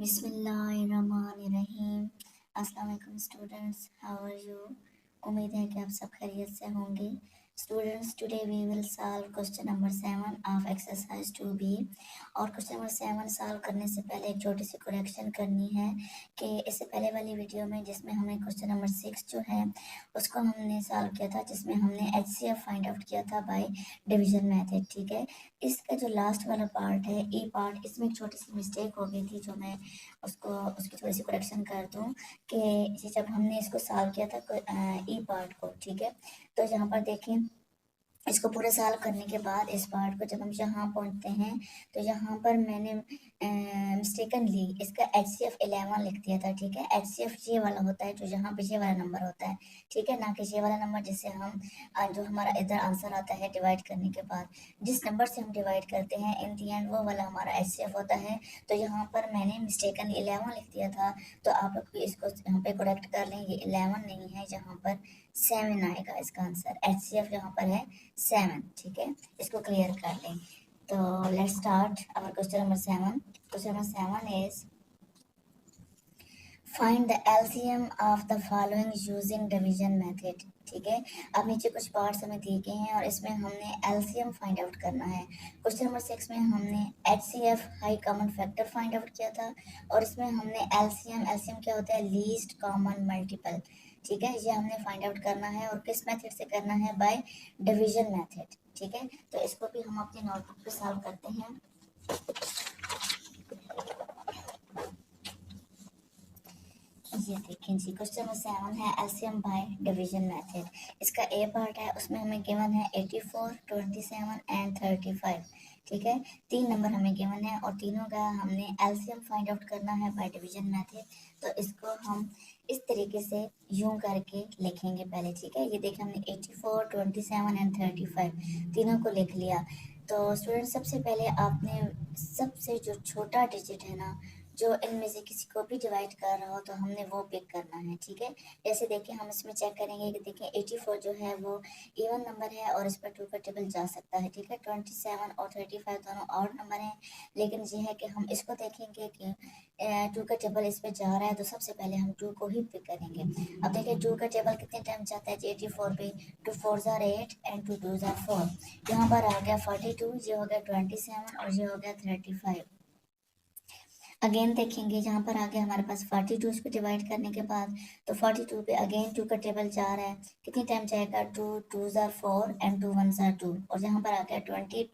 बिस्मिल्लाहिर्रहमानिर्रहीम। अस्सलाम वालेकुम स्टूडेंट्स, हाउ आर यू? उम्मीद है कि आप सब खैरियत से होंगे। Students, today we will solve question number 7 of exercise 2B। और क्वेश्चन नंबर 7 सॉल्व करने से पहले एक छोटी सी करेक्शन करनी है कि इससे पहले वाली वीडियो में जिसमें हमने क्वेश्चन नंबर 6 जो है उसको हमने सॉल्व किया था, जिसमें हमने HCF फाइंड आउट किया था बाय डिवीजन मेथड। ठीक है, इसका जो लास्ट वाला पार्ट है ई पार्ट, इसमें एक छोटी सी मिस्टेक हो गई थी जो मैं उसकी थोड़ी सी करेक्शन कर दूं कि जब हमने इसको सॉल्व किया था ई पार्ट को। ठीक है, तो यहाँ पर देखें, इसको पूरे सॉल्व करने के बाद इस पार्ट को जब हम यहाँ पहुँचते हैं तो यहाँ पर मैंने मिस्टेकनली इसका HCF 11 लिख दिया था। ठीक है, HCF ये वाला होता है जो यहाँ पे ये वाला नंबर होता है। ठीक है, ना कि ये वाला नंबर जिससे हम जो हमारा इधर आंसर आता है डिवाइड करने के बाद, जिस नंबर से हम डिवाइड करते हैं इन दी एंड वो वाला हमारा HCF होता है। तो यहाँ पर मैंने मिस्टेकनली 11 लिख दिया था, तो आप लोग भी इसको यहाँ पे करेक्ट कर लें। ये 11 नहीं है, यहाँ पर 7 आएगा इसका आंसर। HCF यहाँ पर है 7। ठीक है, इसको क्लियर कर लें। तो let's start our question number 7। Question number 7 is find the LCM of the following using division method. ठीक है, अब नीचे कुछ पार्ट्स हमें दिए गए हैं और इसमें हमने एलसीएम फाइंड आउट करना है। क्वेश्चन नंबर 6 में हमने HCF high common factor find out किया था और इसमें हमने एलसीएम क्या होता है, लीस्ट कॉमन मल्टीपल। ठीक है, ये हमने फाइंड आउट करना है और किस मेथड से करना है, बाय डिवीजन मेथड। ठीक है, तो इसको भी हम अपनी नोटबुक पे सॉल्व करते हैं। ये देखें जी, क्वेश्चन नंबर 7 है एलसीएम बाय डिवीजन मेथड। इसका ए पार्ट है, उसमें हमें गिवन है 84, 27 एंड 35। ठीक है, 3 नंबर हमें गिवन है और तीनों का हमने एलसीएम फाइंड आउट करना है बाय डिवीजन मेथड। तो इसको हम इस तरीके से यूं करके लिखेंगे पहले। ठीक है, ये देखें हमने 84, 27 एंड 35 तीनों को लिख लिया। तो स्टूडेंट, सबसे पहले आपने सबसे जो छोटा डिजिट है ना, जो इनमें से किसी को भी डिवाइड कर रहा हो तो हमने वो पिक करना है। ठीक है, जैसे देखिए हम इसमें चेक करेंगे कि देखिए 84 जो है वो इवन नंबर है और इस पर 2 का टेबल जा सकता है। ठीक है, 27 और 35 दोनों ऑड नंबर हैं, लेकिन ये है कि हम इसको देखेंगे कि 2 का टेबल इस पर जा रहा है तो सबसे पहले हम 2 को ही पिक करेंगे। अब देखिए 2 का टेबल कितने टाइम जाता है, 84 पे 2 4 जार 8 एंड 2 2 जार 4। यहाँ पर आ गया 42, ये हो गया 27 और ये हो गया 35। अगेन देखेंगे, जहाँ पर आ गया हमारे पास 42, इसको डिवाइड करने के बाद तो 42 पे अगेन 2 का टेबल जा रहा है, कितनी टाइम जाएगा, 2 2 जार 4 एंड 2 1 जार 2। और यहाँ पर आ गया 21,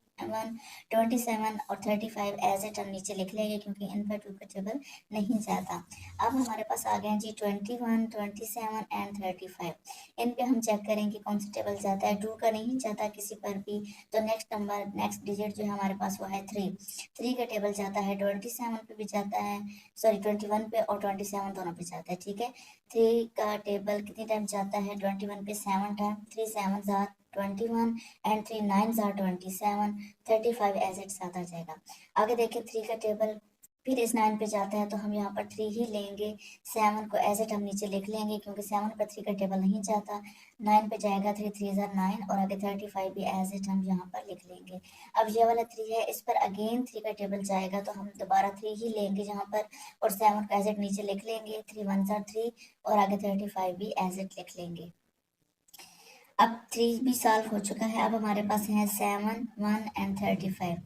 27 और 35 एज इट हम नीचे लिख लेंगे क्योंकि इन पर 2 का टेबल नहीं जाता। अब हमारे पास आ गया जी 21, 27 एंड 35। इन पे हम चेक करेंगे कौन सा टेबल जाता है, 2 का नहीं जाता किसी पर भी। तो नेक्स्ट नंबर, नेक्स्ट डिजिट जो है हमारे पास वो है 3 का टेबल जाता है, 27 पे भी जाता है, सॉरी 21 पे और 27 दोनों पे जाता है। ठीक है, 3 का टेबल कितने टाइम जाता है, 21 पे 7 टाइम, 3 7 जार 21 एंड 3 9 जार 27, 35 एज इट साथ आ जाएगा। आगे देखिए 3 का टेबल फिर इस 9 पे जाता है तो हम यहाँ पर 3 ही लेंगे, 7 को एज इट हम नीचे लिख लेंगे क्योंकि 7 पर 3 का टेबल नहीं जाता। 9 पे जाएगा 3 3 जार 9 और आगे 35 भी एज इट हम यहाँ पर लिख लेंगे। अब ये वाला 3 है, इस पर अगेन 3 का टेबल जाएगा तो हम दोबारा 3 ही लेंगे यहाँ पर और 7 का एज इट नीचे लिख लेंगे, 3 1 जार 3 और आगे 35 भी एज इट लिख लेंगे। अब 3 भी सॉल्व हो चुका है, अब हमारे पास है 7 1 एंड 35।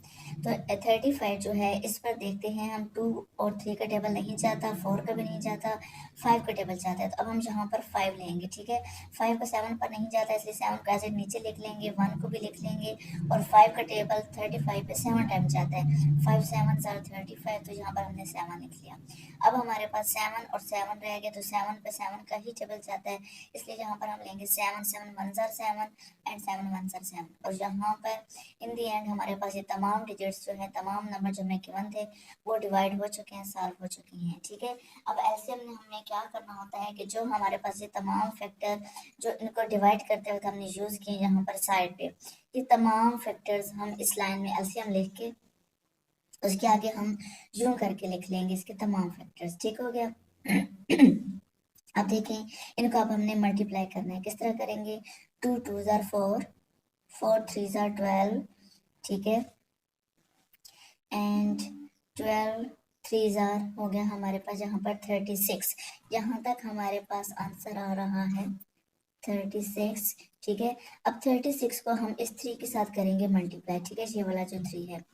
तो 35 जो है इस पर देखते हैं हम, 2 और 3 का टेबल नहीं जाता, 4 का भी नहीं जाता, 5 का टेबल जाता है। तो अब हम यहाँ पर 5 लेंगे। ठीक है, 5 का 7 पर नहीं जाता इसलिए 7 का एज नीचे लिख लेंगे, 1 को भी लिख लेंगे और 5 का टेबल 35 पे 7 टाइम जाता है, 5 7 जार 35। तो यहाँ पर हमने 7 लिख लिया। अब हमारे पास 7 और 7 रह गए तो 7 पे 7 का ही टेबल जाता है, इसलिए यहाँ पर हम लेंगे 7 7 1 जार 7 एंड 7 1 जार 7। और यहाँ पर इन दी एंड हमारे पास ये तमाम डिजिट्स जो है, तमाम नंबर जो हमें गिवन थे वो डिवाइड हो चुके हैं, सॉल्व हो चुके हैं। ठीक है, अब एलसीएम में हमें क्या करना होता है कि जो हमारे पास ये तमाम फैक्टर जो इनको डिवाइड करते वक्त हमने यूज़ किए यहाँ पर साइड पे, ये तमाम फैक्टर्स हम इस लाइन में एलसीएम लिख के उसके आगे हम यूं करके लिख लेंगे इसके तमाम फैक्टर्स। ठीक हो गया। अब देखें, इनको अब हमने मल्टीप्लाई करना है, किस तरह करेंगे, 2 2 जार 4, 4 3 जार 12। ठीक है, एंड 12 3 जार हो गया हमारे पास यहाँ पर 36। यहाँ तक हमारे पास आंसर आ रहा है 36। ठीक है, अब 36 को हम इस 3 के साथ करेंगे मल्टीप्लाई। ठीक है, ये वाला जो 3 है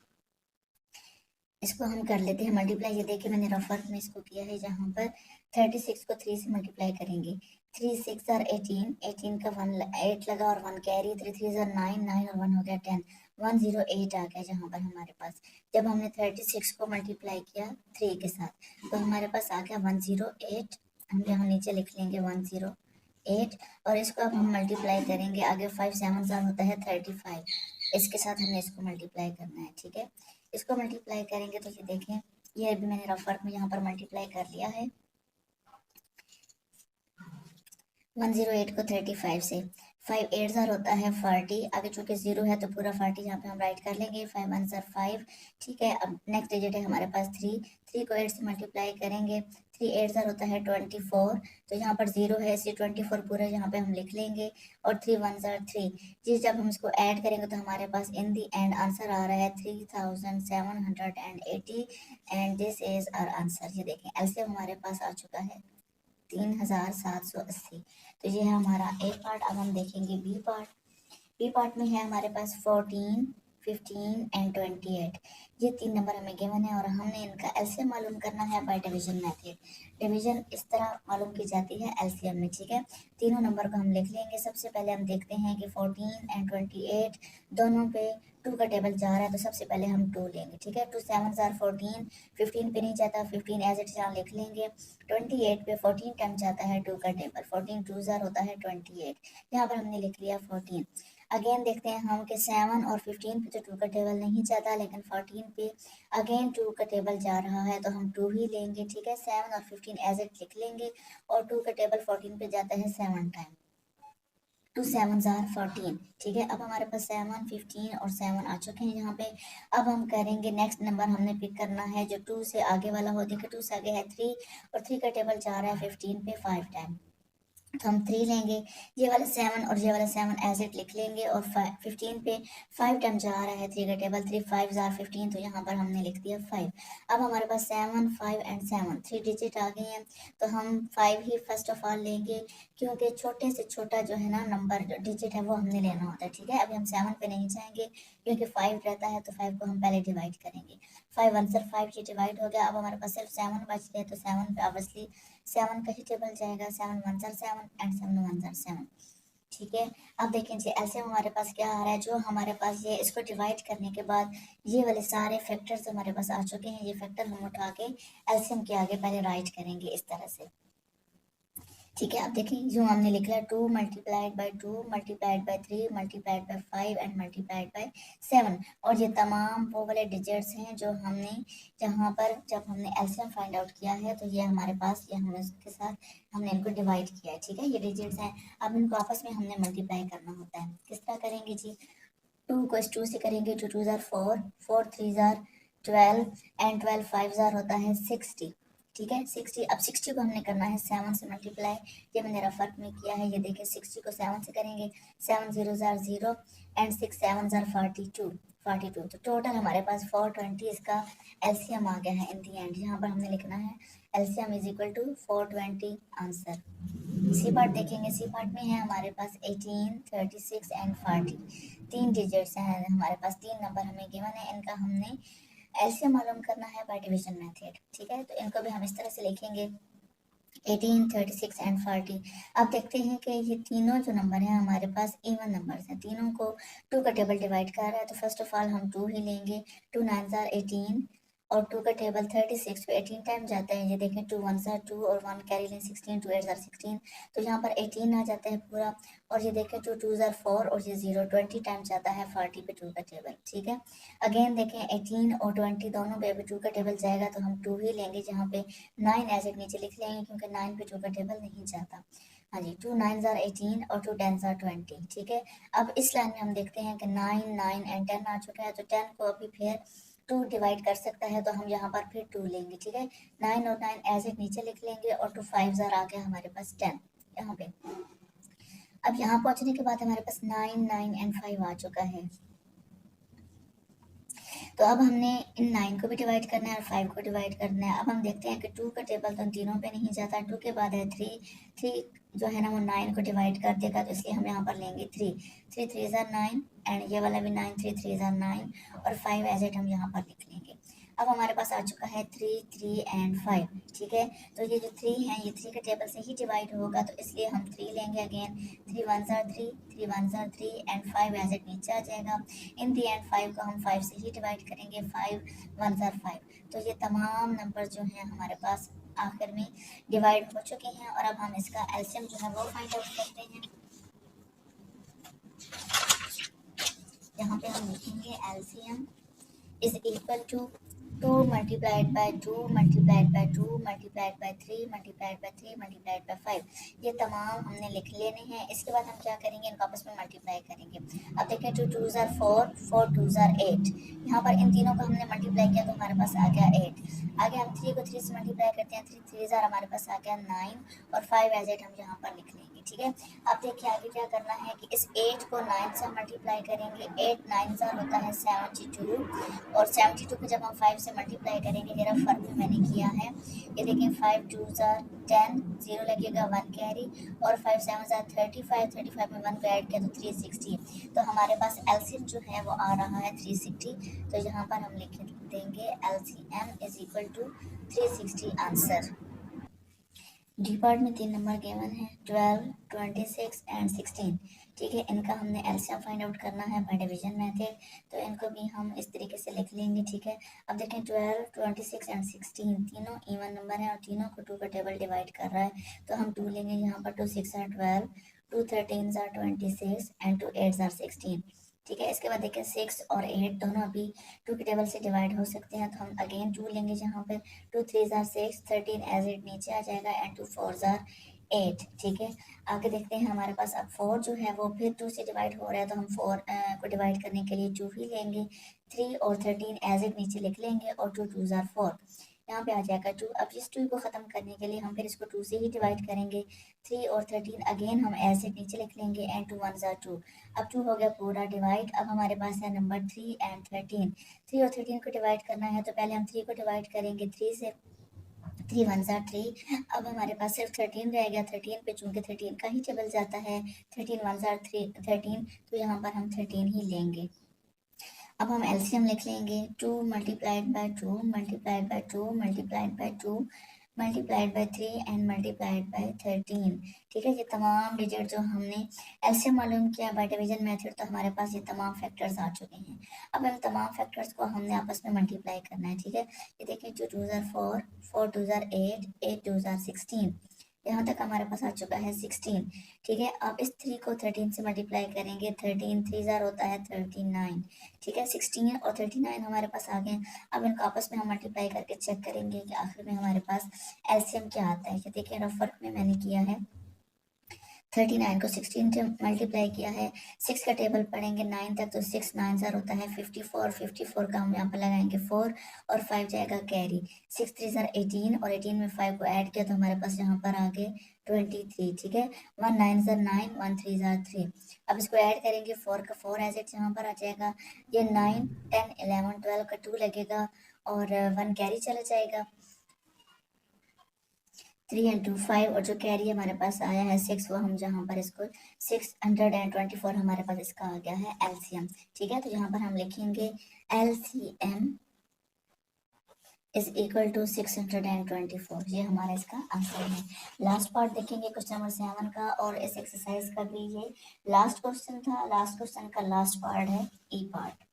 इसको हम कर लेते हैं मल्टीप्लाई। ये देखिए मैंने रफ वर्क में इसको किया है, जहाँ पर 36 को 3 से मल्टीप्लाई करेंगे। 3 6 आर 18, 18 का 1 8 लगा और 1 कैरी, 3 3 आर 9, 9 और 1 हो गया 10, 108 आ गया जहाँ पर हमारे पास। जब हमने 36 को मल्टीप्लाई किया 3 के साथ तो हमारे पास आ गया 108। हम यहाँ नीचे लिख लेंगे 108, और इसको अब हम मल्टीप्लाई करेंगे आगे। 5 7 होता है 35, इसके साथ हमने इसको मल्टीप्लाई करना है। ठीक है, इसको मल्टीप्लाई करेंगे तो ये देखें, ये अभी मैंने रफ वर्क में यहाँ पर मल्टीप्लाई कर लिया है 108 को 35 से। 5 8 जार होता है 40, आगे चूंकि 0 है तो पूरा 40 यहाँ पे हम राइट कर लेंगे। 5 1 जार 5। ठीक है, अब नेक्स्ट डिजिट है हमारे पास 3, 3 को 8 से मल्टीप्लाई करेंगे। 3 8 जार होता है 24, तो यहाँ पर 0 है इसलिए 24 पूरा यहाँ पे हम लिख लेंगे। और 3 1 जार 3, जी जब हम इसको ऐड करेंगे तो हमारे पास इन दी एंड आंसर आ रहा है 3780, and this is our answer. ये देखें एलसीएम हमारे पास आ चुका है 3780। तो ये है हमारा ए पार्ट। अब हम देखेंगे बी पार्ट। बी पार्ट में है हमारे पास 14, 15 एंड 28। ये 3 नंबर हमें गिवन है और हमने इनका एलसीएम मालूम करना है बाय डिवीजन मेथड। डिवीजन इस तरह मालूम की जाती है एलसीएम में। ठीक है, तीनों नंबर को हम लिख लेंगे। सबसे पहले हम देखते हैं कि 14 एंड 28 दोनों पे 2 का टेबल जा रहा है, तो सबसे पहले हम 2 लेंगे। ठीक है, 2 7 जार 14, 15 पे नहीं जाता, 15 एज इट यहाँ लिख लेंगे। 28 पे 14 टाइम जाता है 2 का टेबल, 14 2 जार होता है 28, यहाँ पर हमने लिख लिया 14। अगेन देखते हैं हम कि 7 और 15 पे तो 2 का टेबल नहीं जाता, लेकिन 14 पे अगेन 2 का टेबल जा रहा है तो हम 2 ही लेंगे। ठीक है, 7 और 15 एज इट लिख लेंगे, और 2 का टेबल 14 पे जाता है 7 टाइम, 2 7 जार 14। ठीक है, अब हमारे पास 7 15 और 7 आ चुके हैं यहाँ पे। अब हम करेंगे नेक्स्ट नंबर हमने पिक करना है जो 2 से आगे वाला हो। देखिए 2 से आगे है 3, और 3 का टेबल जा रहा है 15 पे 5 टाइम, तो हम 3 लेंगे। ये वाला 7 और ये वाला 7 एज इट लिख लेंगे, और 15 पे 5 टाइम जा रहा है 3 का टेबल, 3 5 जार 15, तो यहाँ पर हमने लिख दिया 5। अब हमारे पास 7 5 एंड 7 3 डिजिट आ गए हैं, तो हम 5 ही फर्स्ट ऑफ ऑल लेंगे, क्योंकि छोटे से छोटा जो है ना नंबर जो डिजिट है वो हमने लेना होता है। ठीक है, अभी हम 7 पे नहीं जाएंगे क्योंकि 5 रहता है, तो 5 को हम पहले डिवाइड करेंगे। 5 1 सर 5 ये डिवाइड हो गया। अब हमारे पास सिर्फ 7 बच गए, तो 7 पे ऑब्वियसली 7 का ही टेबल जाएगा। 7 1 जार 7 एंड 7 1 जार 7। ठीक है, अब देखें जी ऐसे हमारे पास क्या आ रहा है, जो हमारे पास ये इसको डिवाइड करने के बाद ये वाले सारे फैक्टर्स हमारे पास आ चुके हैं। ये फैक्टर हम उठा के एलसीएम के आगे पहले राइट करेंगे इस तरह से। ठीक है, अब देखिए जो हमने लिखा है 2 multiplied by 2 multiplied by 3 multiplied by 5 and multiplied by 7, और ये तमाम वो वाले डिजिट्स हैं जो हमने जहाँ पर जब हमने एलसीएम फाइंड आउट किया है, तो ये हमारे पास ये हमने उसके साथ हमने इनको डिवाइड किया है। ठीक है, ये डिजिट्स हैं, अब इनको आपस में हमने मल्टीप्लाई करना होता है। किस तरह करेंगे जी, 2 को 2 से करेंगे, 2 2 जार 4, 4 3 जार 12 एंड 12 5 जार होता है 60। ठीक है, 60। अब 60 को हमने करना है 7 से मल्टीप्लाई, ये मैंने रफर में किया है। ये देखिए 60 को 7 से करेंगे, 7 0 जार 0 एंड 6 7 जार 42, 42, तो टोटल हमारे पास 420 इसका एलसीएम आ गया है इन दी एंड। यहाँ पर हमने लिखना है LCM is equal to 420 answer. C part देखेंगे, सी पार्ट में है हमारे पास 18 36 एंड 40, 3 डिजिट्स हैं हमारे पास, 3 नंबर हमें गिवन है, इनका हमने एलसीएम मालूम करना है बाय डिवीजन मेथड। ठीक है, तो इनको भी हम इस तरह से लिखेंगे 18 36 एंड 40। अब देखते हैं कि ये तीनों जो नंबर हैं हमारे पास इवन नंबर्स हैं, तीनों को 2 का टेबल डिवाइड कर रहा है, तो फर्स्ट ऑफ ऑल हम 2 ही लेंगे। 2 9 जार 18, और 2 का टेबल 36 पे 18 टाइम जाता है। ये देखें 2 1 जार 2 और 1 कैरी लें 16, 2 8 जार 16, तो यहाँ पर 18 आ जाता है पूरा। और ये देखें 2 2 जार 4 और ये 0 20 टाइम जाता है 40 पे 2 का टेबल। ठीक है, अगेन देखें 18 और 20 दोनों पे 2 का टेबल जाएगा, तो हम 2 ही लेंगे, जहाँ पे 9 एज इट नीचे लिख लेंगे क्योंकि 9 पे 2 का टेबल नहीं जाता। हाँ जी, 2 9 जार 18 और 2 10 जार 20। ठीक है, अब इस लाइन में हम देखते हैं कि 9 9 एंड 10 आ चुका है, तो 10 को अभी फिर 2 डिवाइड कर सकता है, तो हम यहाँ पर फिर 2 लेंगे। ठीक है, 9 और 9 एज इट नीचे लिख लेंगे, और 2 5 जार आ गया हमारे पास 10 यहाँ पे। अब यहाँ पहुँचने के बाद हमारे पास 9 9 एंड 5 आ चुका है, तो अब हमने इन 9 को भी डिवाइड करना है और 5 को डिवाइड करना है। अब हम देखते हैं कि 2 का टेबल तो इन तीनों पे नहीं जाता, 2 के बाद है 3, 3 जो है ना वो 9 को डिवाइड कर देगा, तो इसलिए हम यहाँ पर लेंगे 3, 3 3 ज़ा 9 एंड ये वाला भी 9, 3 3 ज़ा 9 और 5 एज इट हम यहाँ पर लिख लेंगे। अब हमारे पास आ चुका है 3 3 एंड 5, ठीक है। तो ये जो 3 है ये 3 के टेबल से ही डिवाइड होगा, तो इसलिए हम 3 लेंगे अगेन, 3 1 ज़ा 3, 3 1 ज़ा 3 एंड 5 एज इट नीचे आ जाएगा। इन दी एंड 5 को हम 5 से ही डिवाइड करेंगे, 5 1 ज़ा 5। तो ये तमाम नंबर जो हैं हमारे पास आखिर में डिवाइड हो चुके हैं और अब हम इसका एलसीएम जो है वो फाइंड आउट करते हैं। यहाँ पे हम लिखेंगे LCM is equal to 2 multiplied by 2 multiplied by 2 multiplied by 3 multiplied by 3 multiplied by 5। ये तमाम हमने लिख लेने हैं। इसके बाद हम क्या करेंगे, इनको आपस में मल्टीप्लाई करेंगे। अब देखें 2 2 ज़ार 4, 4 2 ज़ार 8। यहाँ पर इन तीनों को हमने मल्टीप्लाई किया तो हमारे पास आ गया 8। आगे हम 3 को 3 से मल्टीप्लाई करते हैं, 3 3 ज़ार हमारे पास आ गया 9 और 5 एज इट हम यहाँ पर लिख लेंगे, ठीक है। अब देखिए आगे क्या करना है कि इस 8 को 9 से मल्टीप्लाई करेंगे। 8 9 ज़ार होता है 72 और 72 को जब हम 5 से मल्टीप्लाई करेंगे, जरा फर्क भी मैंने किया है, ये देखें 5 2 ज़ार 10, 0 लगेगा 1 कैरी और 5 7 ज़ार 35, 35 में 1 को ऐड किया तो 360। तो हमारे पास एलसीएम जो है वो आ रहा है 360। तो यहाँ पर हम लिख देंगे LCM is equal to 360 answer. D part में 3 नंबर गिवन है, 12 26 एंड 16, ठीक है। इनका हमने एलसीएम फाइंड आउट करना है बाय डिवीजन मेथड, तो इनको भी हम इस तरीके से लिख लेंगे, ठीक है। अब देखें 12 26 एंड 16 तीनों इवन नंबर हैं और तीनों को 2 का टेबल डिवाइड कर रहा है, तो हम 2 लेंगे यहाँ पर। 2 6 are 12, 2 13 are 26 एंड 2 8 are 16, ठीक है। इसके बाद देखें 6 और 8 दोनों अभी 2 के टेबल से डिवाइड हो सकते हैं, तो हम अगेन 2 लेंगे यहाँ पर। 2 3 are 6, 13 एज इट नीचे आ जाएगा एंड 2 4 are 8, ठीक है। आगे देखते हैं हमारे पास अब 4 जो है वो फिर 2 से डिवाइड हो रहा है, तो हम 4 को डिवाइड करने के लिए 2 ही लेंगे। 3 और 13 एज इट नीचे लिख लेंगे और 2 2 are 4, यहाँ पे आ जाएगा 2। अब इस 2 को ख़त्म करने के लिए हम फिर इसको 2 से ही डिवाइड करेंगे। 3 और 13 अगेन हम एज इट नीचे लिख लेंगे एंड 2 1 are 2। अब 2 हो गया पूरा डिवाइड। अब हमारे पास है नंबर 3 एंड 13। 3 और 13 को डिवाइड करना है, तो पहले हम 3 को डिवाइड करेंगे 3 से। 3 1 are 3। अब हमारे पास सिर्फ 13 रह गया। 13 पे चूंकि 13 का ही टेबल जाता है, 13 1 are 13, तो यहाँ पर हम 13 ही लेंगे। अब हम एलसीएम लिख लेंगे 2 multiplied by 2 multiplied by 2 multiplied by 2 multiplied by 3 and multiplied by 13, ठीक है। ये तमाम डिजिट जो हमने एलसीएम मालूम किया बाय डिवीजन मेथड, तो हमारे पास ये तमाम फैक्टर्स आ चुके हैं। अब इन तमाम फैक्टर्स को हमने आपस में मल्टीप्लाई करना है, ठीक है। ये देखिए 2 2 are 4, 4 2 are 8, 8 2 are 16, यहाँ तक हमारे पास आ चुका है 16, ठीक है। अब इस 3 को 13 से मल्टीप्लाई करेंगे। 13 3 ज़ार होता है 39, ठीक है। 16 और 39 हमारे पास आ गए। अब इनको आपस में हम मल्टीप्लाई करके चेक करेंगे कि आखिर में हमारे पास एलसीएम क्या आता है। देखिए रफ वर्क में मैंने किया है, 39 को 16 से मल्टीप्लाई किया है। 6 का टेबल पढ़ेंगे 9 तक, तो 6 9 ज़ार होता है 54, 54 का हम यहाँ पर लगाएंगे 4 और 5 जाएगा कैरी। 6 3 ज़ार 18 और 18 में 5 को ऐड किया तो हमारे पास यहाँ पर आ गए 23, ठीक है। 1 9 ज़ार 9, 1 3 ज़ार 3। अब इसको ऐड करेंगे 4 का 4 एज इट यहाँ पर आ जाएगा। ये 9 10 11 12 का 2 लगेगा और 1 कैरी चला जाएगा। 3 and 2 5 और जो कैरी हमारे पास आया है 6, वो हम जहाँ पर इसको 624 हमारे पास इसका आ गया है एलसीएम, ठीक है। तो यहाँ पर हम लिखेंगे एलसीएम इज इक्वल टू 624, ये हमारा इसका आंसर है। लास्ट पार्ट देखेंगे क्वेश्चन नंबर 7 का, और इस एक्सरसाइज का भी ये लास्ट क्वेश्चन था। लास्ट क्वेश्चन का लास्ट पार्ट है ई पार्ट।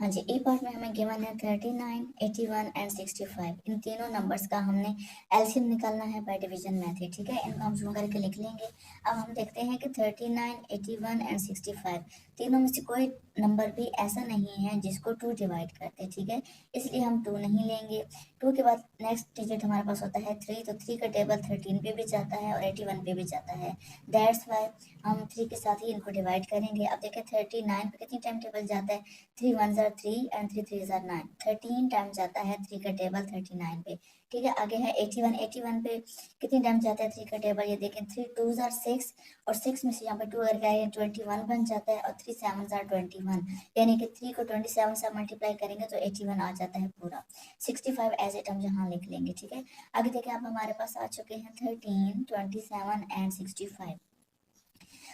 हाँ जी, ए पार्ट में हमें गिवन है 39, 81 एंड 65। इन तीनों नंबर्स का हमने एलसीएम निकालना है बाय डिवीजन मेथड, ठीक है। इनको हम शुरू करके लिख लेंगे। अब हम देखते हैं कि 39, 81 एंड 65 तीनों में से कोई नंबर भी ऐसा नहीं है जिसको 2 डिवाइड करते, ठीक है। इसलिए हम 2 नहीं लेंगे। 2 के बाद नेक्स्ट डिजिट हमारे पास होता है 3, तो 3 का टेबल 13 पे भी जाता है और 81 पे भी जाता है। दैट्स वाई हम 3 के साथ ही इनको डिवाइड करेंगे। अब देखें 39 पे कितनी टाइम टेबल जाता है, 3 1 are 3 एंड 3 3 are 9, 13 टाइम जाता है 3 का टेबल 39 पे। ठीक है। आगे है 81, 81 पे कितनी टाइम जाता है 3 का टेबल, ये देखें 3 2 आर 6 और 6 में से यहाँ पे 2 अगर गए 21 बन जाता है और 3 7 आर 21, यानी कि 3 को 27 से मल्टीप्लाई करेंगे तो 81 आ जाता है पूरा। 65 एज इट हम यहाँ लिख लेंगे, ठीक है। आगे देखिए अब हमारे पास आ चुके हैं 13, 27 एंड 65।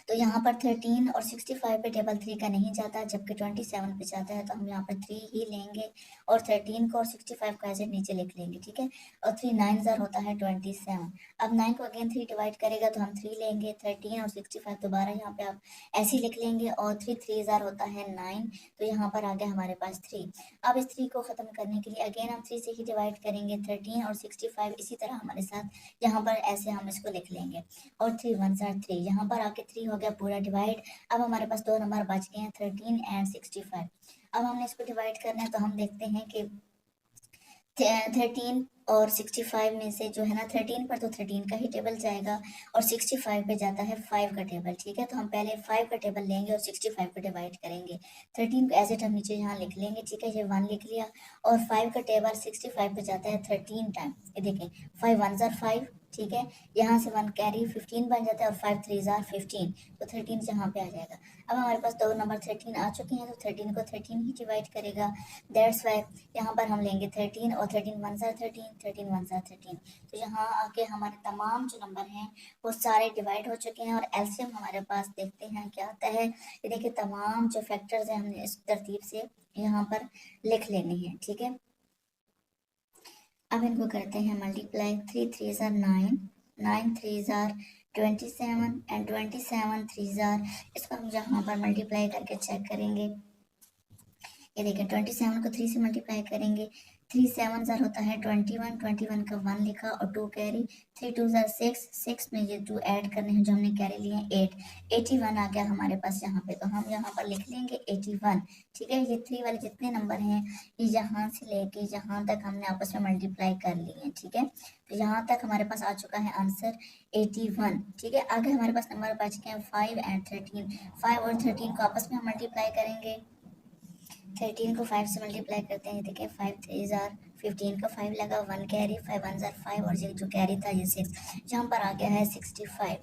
तो यहाँ पर 13 और 65 पे टेबल 3 का नहीं जाता, जबकि 27 पे जाता है, तो हम यहाँ पर 3 ही लेंगे और 13 को और 65 को ऐसे नीचे लिख लेंगे, ठीक है। और 3 9 जार होता है 27। अब 9 को अगेन 3 डिवाइड करेगा तो हम 3 लेंगे, 13 और 65 दोबारा यहाँ पे आप ऐसे ही लिख लेंगे और 3 3 जार होता है 9, तो यहाँ पर आ गया हमारे पास 3। अब इस 3 को ख़त्म करने के लिए अगेन हम 3 से ही डिवाइड करेंगे, 13 और 65 इसी तरह हमारे साथ यहाँ पर ऐसे हम इसको लिख लेंगे और 3 1 आर 3, यहाँ पर आके 3 हो गया पूरा डिवाइड। अब हमारे पास दो नंबर बच गए हैं 13 एंड 65। अब हमने इसको डिवाइड करना है तो हम देखते हैं कि 13 और 65 में से जो है ना 13 पर तो 13 का ही टेबल जाएगा और 65 पे जाता है 5 का टेबल, ठीक है। तो हम पहले 5 का टेबल लेंगे और 65 को डिवाइड करेंगे। 13 को एज इट हम नीचे यहाँ लिख लेंगे, ठीक है, ये 1 लिख लिया और 5 का टेबल 65 पे जाता है 13 टाइम, ये देखें 5 1 जार 5, ठीक है। यहाँ से 1 कैरी 15 बन जाता है और 5 3 जार 15, तो 13 यहाँ पे आ जाएगा। अब हमारे पास दो नंबर 13 आ चुके हैं तो 13 को 13 ही डिवाइड करेगा, दैट्स वाई यहाँ पर हम लेंगे 13 और 13 1 जार 13, 13 1 जार 13। तो यहाँ आके हमारे तमाम जो नंबर हैं वो सारे डिवाइड हो चुके हैं और एलसीएम हमारे पास देखते हैं क्या आता है। ये देखिए तमाम जो फैक्टर्स हैं हमने इस तरतीब से यहाँ पर लिख लेने हैं, ठीक है। अब इनको करते हैं multiply, 3 3 jar 9, 9 3 jar 27 and 27 3 jar, इसको हम यहाँ पर मल्टीप्लाई करके चेक करेंगे। ये देखें 27 को 3 से मल्टीप्लाई करेंगे, 3 7 जार होता है 21, 21 का 1 लिखा और 2 कैरी, 3 2 जार 6, 6 में ये 2 ऐड करने हैं जो हमने कैरी लिए हैं 8, 81 आ गया हमारे पास यहाँ पे। तो हम यहाँ पर लिख लेंगे 81, ठीक है। ये 3 वाले जितने नंबर हैं ये यहाँ से लेके यहाँ तक हमने आपस में मल्टीप्लाई कर लिए हैं, ठीक है। तो यहाँ तक हमारे पास आ चुका है आंसर 81, ठीक है। आगे हमारे पास नंबर बच गए हैं 5 एंड 13, 5 और 13 को आपस में हम मल्टीप्लाई करेंगे। 13 को 5 से मल्टीप्लाई करते हैं, देखिए 5 3 जार 15 का 5 लगा, 1 कैरी, 5 1 जार 5 और ये जो कैरी था ये 6, यहाँ पर आ गया है 65।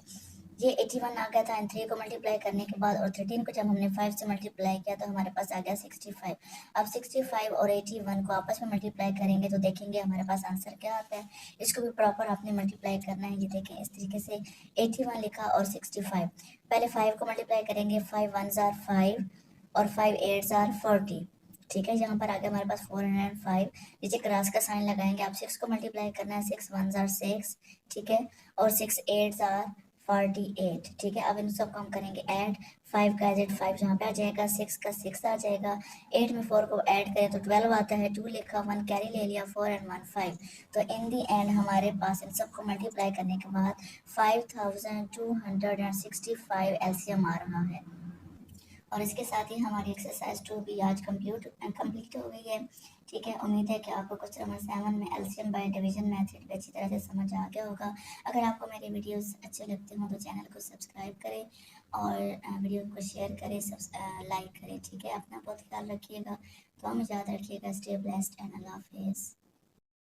ये 81 आ गया था एंड 3 को मल्टीप्लाई करने के बाद और 13 को जब हमने 5 से मल्टीप्लाई किया तो हमारे पास आ गया 65। अब 65 और 81 को आपस में मल्टीप्लाई करेंगे तो देखेंगे हमारे पास आंसर क्या आता है। इसको भी प्रॉपर आपने मल्टीप्लाई करना है, ये देखें इस तरीके से 81 लिखा और 65। पहले 5 को मल्टीप्लाई करेंगे, 5 1 जार 5 और 5 8 जार 40, ठीक है। यहाँ पर आगे हमारे पास 405, नीचे क्रॉस का साइन लगाएंगे। आप 6 को मल्टीप्लाई करना है, 6 1 जार 6, ठीक है, और 6 8 जार 48, ठीक है। अब इन सबको हम करेंगे ऐड, 5 का एज 5 यहाँ पे आ जाएगा, 6 का 6 आ जाएगा, 8 में 4 को ऐड करें तो 12 आता है, 2 लिखा, 1 कैरी ले लिया, 4 एंड 1 5। तो इन दी एंड हमारे पास इन सबको मल्टीप्लाई करने के बाद 5265 एलसीएम आ रहा है। और इसके साथ ही हमारी एक्सरसाइज 2 भी आज कंप्लीट हो गई है, ठीक है। उम्मीद है कि आपको क्वेश्चन नंबर 7 में एलसीएम बाय डिवीजन मेथड अच्छी तरह से समझ आ गया होगा। अगर आपको मेरे वीडियोस अच्छे लगते हों तो चैनल को सब्सक्राइब करें और वीडियो को शेयर करें, लाइक करें, ठीक है। अपना बहुत ख्याल रखिएगा, तो हम इजाज़त रखिएगा, स्टे ब्लेस्ड एंड अल्लाह हाफिज़।